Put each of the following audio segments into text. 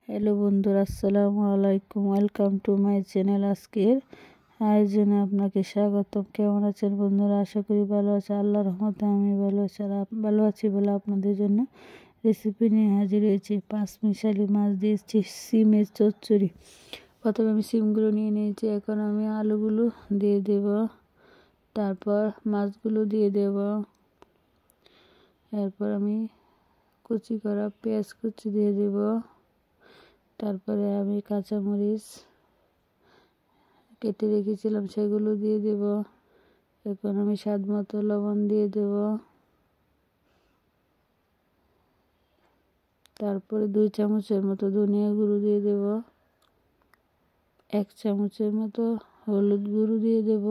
Hello বন্ধুরা, আসসালামু আলাইকুম। Welcome to my channel. আজকের আয়োজনে আপনাকে স্বাগতম। কেমন আছেন বন্ধুরা? আশা করি ভালো আছে। আল্লাহর রহমতে আমি ভালো আছি। আর ভালো আছি বলে আপনাদের জন্য রেসিপি নিয়ে হাজির হয়েছি। পাঁচমিশালি মাছ দিয়েছি সিমের চচ্চড়ি। প্রথমে আমি সিমগুলো নিয়ে নিয়েছি। এখন আমি আলুগুলো দিয়ে দেব, তারপর মাছগুলো দিয়ে দেব। এরপর আমি কুচি করা পেঁয়াজ কুচি দিয়ে দেব। তারপরে আমি কাঁচামরিচ কেটে রেখেছিলাম সেগুলো দিয়ে দেব। এখন আমি স্বাদ মতো লবণ দিয়ে দেব। তারপরে 2 চামচের মতো ধনিয়া গুঁড়ো দিয়ে দেব। 1 চামচের মতো হলুদ গুঁড়ো দিয়ে দেব।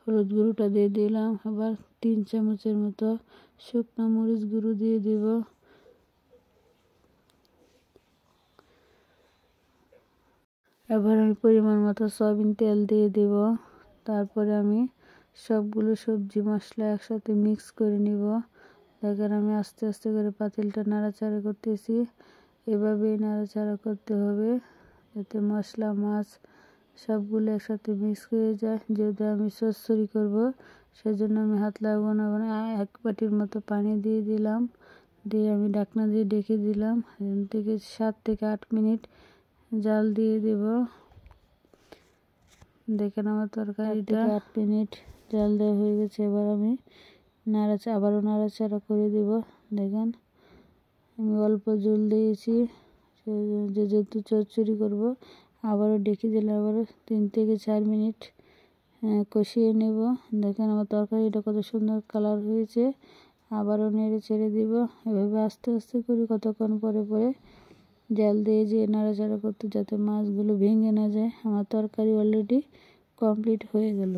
হলুদ গুঁড়োটা দিয়ে দিলাম। আবার 3 চামচের মতো শুকনো মরিচ গুঁড়ো দিয়ে দেব। এবার আমি পরিমাণ মতো সয়াবিন তেল দিয়ে দেব। তারপরে আমি সবগুলো সবজি মশলা একসাথে মিক্স করে নিব। দেখেন আমি আস্তে আস্তে করে পাতিলটা নাড়াচাড়া করতেছি। এভাবেই নাড়াচাড়া করতে হবে যাতে মশলা মাছ সবগুলো একসাথে মিক্স হয়ে যায়। যেহেতু আমি চচ্চড়ি করব সেজন্য আমি হাত লাগাবো না। 1 বাটির মতো পানি দিয়ে দিলাম। দিয়ে আমি ঢাকনা দিয়ে ঢেকে দিলাম। এখান থেকে 7 থেকে 8 মিনিট জাল দিয়ে দেব। দেখেন আমার তরকারিটা 8 মিনিট জাল দেওয়া হয়ে গেছে। এবার আমি আবারও নাড়াচাড়া করে দেব। দেখেন আমি অল্প জল দিয়েছি, যেহেতু চচ্চড়ি করব। আবারও ঢেকে দিলে আবারও 3 থেকে 4 মিনিট কষিয়ে নেব। দেখেন আমার তরকারিটা কত সুন্দর কালার হয়েছে। আবারও নেড়ে ছেড়ে দিব। এভাবে আস্তে আস্তে করে কতক্ষণ পরে পরে জাল দিয়ে যে নাড়াচাড়া করতে, যাতে মাছগুলো ভেঙে না যায়। আমার তরকারি অলরেডি কমপ্লিট হয়ে গেল।